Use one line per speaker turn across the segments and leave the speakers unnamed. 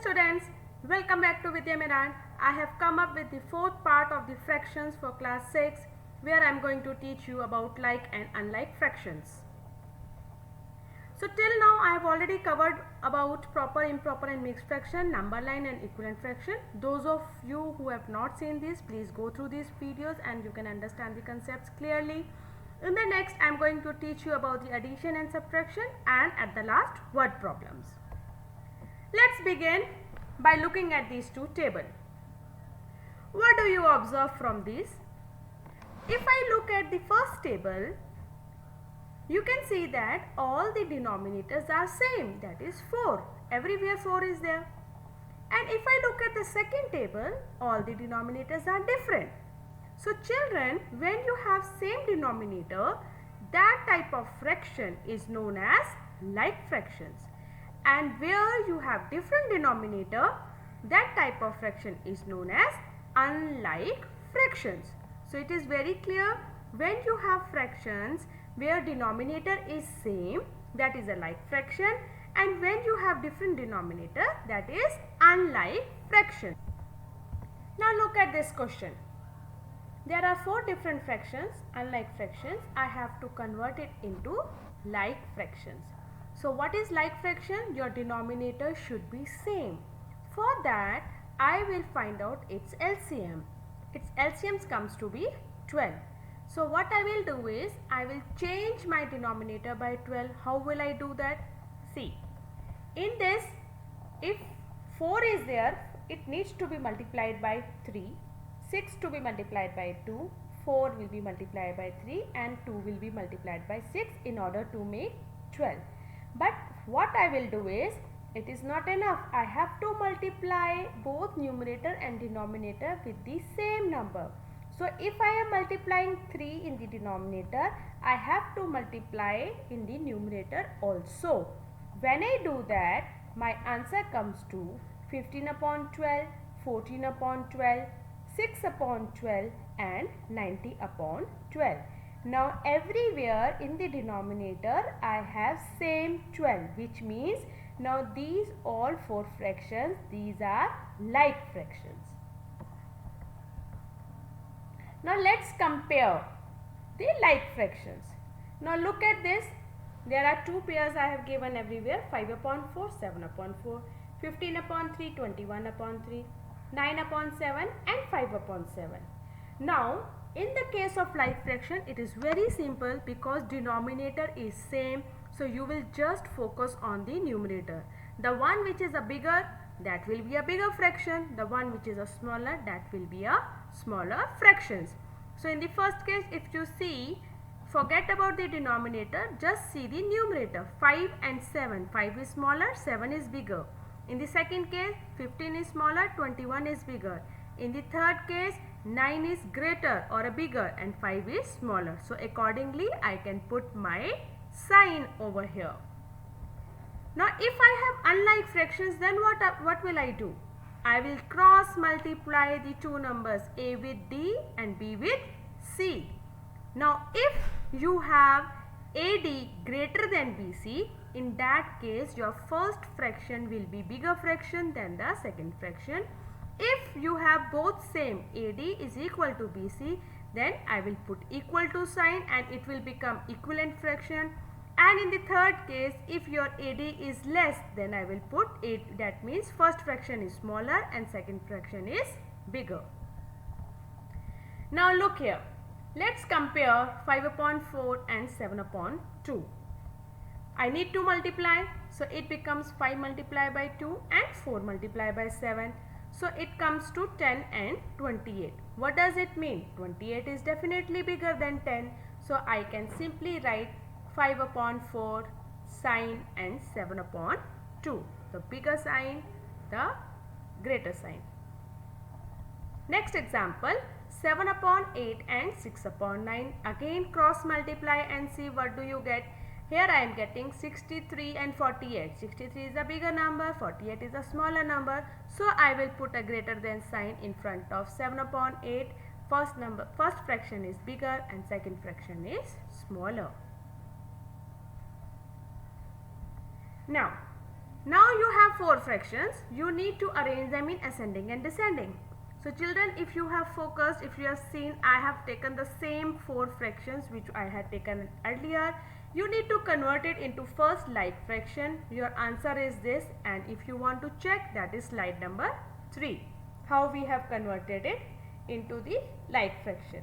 students, welcome back to Vidya Miran. I have come up with the fourth part of the fractions for class 6 where I am going to teach you about like and unlike fractions. So till now I have already covered about proper, improper and mixed fraction, number line and equivalent fraction. Those of you who have not seen this, please go through these videos and you can understand the concepts clearly. In the next I am going to teach you about the addition and subtraction and at the last word problems. Let's begin by looking at these two tables. What do you observe from these? If I look at the first table, you can see that all the denominators are same, that is 4. Everywhere 4 is there. And if I look at the second table, all the denominators are different. So children, when you have same denominator, that type of fraction is known as like fractions. And where you have different denominator, that type of fraction is known as unlike fractions. So it is very clear, when you have fractions where denominator is same, that is a like fraction, and when you have different denominator, that is unlike fraction. Now look at this question. There are 4 different fractions, unlike fractions. I have to convert it into like fractions. So what is like fraction? Your denominator should be same. For that, I will find out its LCM. Its LCM comes to be 12. So what I will do is, I will change my denominator by 12. How will I do that? See, in this, if 4 is there, it needs to be multiplied by 3. 6 to be multiplied by 2. 4 will be multiplied by 3 and 2 will be multiplied by 6 in order to make 12. But what I will do is, it is not enough. I have to multiply both numerator and denominator with the same number. So if I am multiplying 3 in the denominator, I have to multiply in the numerator also. When I do that, my answer comes to 15 upon 12, 14 upon 12, 6 upon 12 and 90 upon 12. Now everywhere in the denominator I have same 12, which means now these all 4 fractions, these are like fractions. Now let's compare the like fractions. Now look at this. There are 2 pairs I have given everywhere, 5 upon 4, 7 upon 4, 15 upon 3, 21 upon 3, 9 upon 7 and 5 upon 7. Now in the case of like fraction, it is very simple because denominator is same. So you will just focus on the numerator. The one which is a bigger, that will be a bigger fraction. The one which is a smaller, that will be a smaller fractions. So in the first case, if you see, forget about the denominator, just see the numerator. 5 and 7. 5 is smaller, 7 is bigger. In the second case, 15 is smaller, 21 is bigger. In the third case, 9 is greater or bigger and 5 is smaller. So accordingly, I can put my sign over here. Now if I have unlike fractions, then what will I do? I will cross multiply the two numbers a with d and b with c. Now if you have AD greater than BC, in that case your first fraction will be bigger fraction than the second fraction. If you have both same, AD is equal to BC, then I will put equal to sign and it will become equivalent fraction. And in the third case, if your AD is less, then I will put 8. That means first fraction is smaller and second fraction is bigger. Now look here. Let's compare 5 upon 4 and 7 upon 2. I need to multiply. So it becomes 5 multiplied by 2 and 4 multiplied by 7. So it comes to 10 and 28. What does it mean? 28 is definitely bigger than 10. So I can simply write 5 upon 4 sign and 7 upon 2. The bigger sign, the greater sign. Next example, 7 upon 8 and 6 upon 9. Again cross multiply and see what do you get. Here I am getting 63 and 48. 63 is a bigger number, 48 is a smaller number. So I will put a greater than sign in front of 7 upon 8. First fraction is bigger and second fraction is smaller. Now Now you have 4 fractions. You need to arrange them in ascending and descending. So children, if you have focused, if you have seen, I have taken the same 4 fractions which I had taken earlier. You need to convert it into first like fraction. Your answer is this, and if you want to check, that is slide number 3. How we have converted it into the like fraction.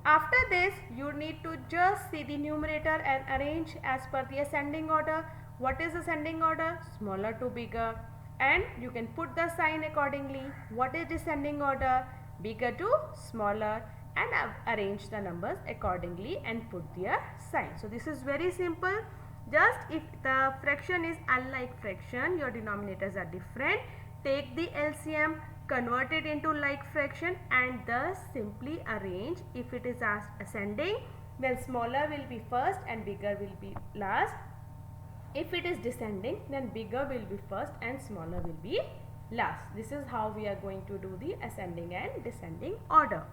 After this, you need to just see the numerator and arrange as per the ascending order. What is ascending order? Smaller to bigger, and you can put the sign accordingly. What is descending order? Bigger to smaller, and arrange the numbers accordingly and put their sign. So this is very simple. Just if the fraction is unlike fraction, your denominators are different, take the LCM, convert it into like fraction, and thus simply arrange. If it is ascending, then smaller will be first and bigger will be last. If it is descending, then bigger will be first and smaller will be last. This is how we are going to do the ascending and descending order.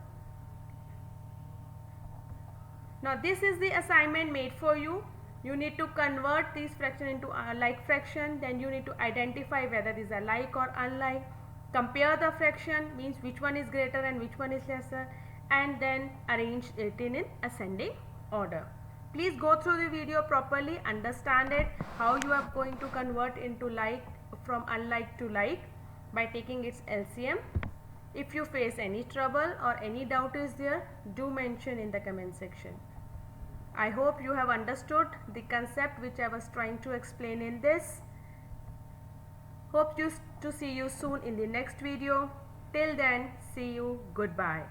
Now this is the assignment made for you. You need to convert these fraction into a like fraction. Then you need to identify whether these are like or unlike. Compare the fraction, means which one is greater and which one is lesser, and then arrange it in ascending order. Please go through the video properly, understand it, how you are going to convert into like from unlike to like by taking its LCM. If you face any trouble or any doubt is there, do mention in the comment section. I hope you have understood the concept which I was trying to explain in this. Hope to see you soon in the next video. Till then, see you. Goodbye.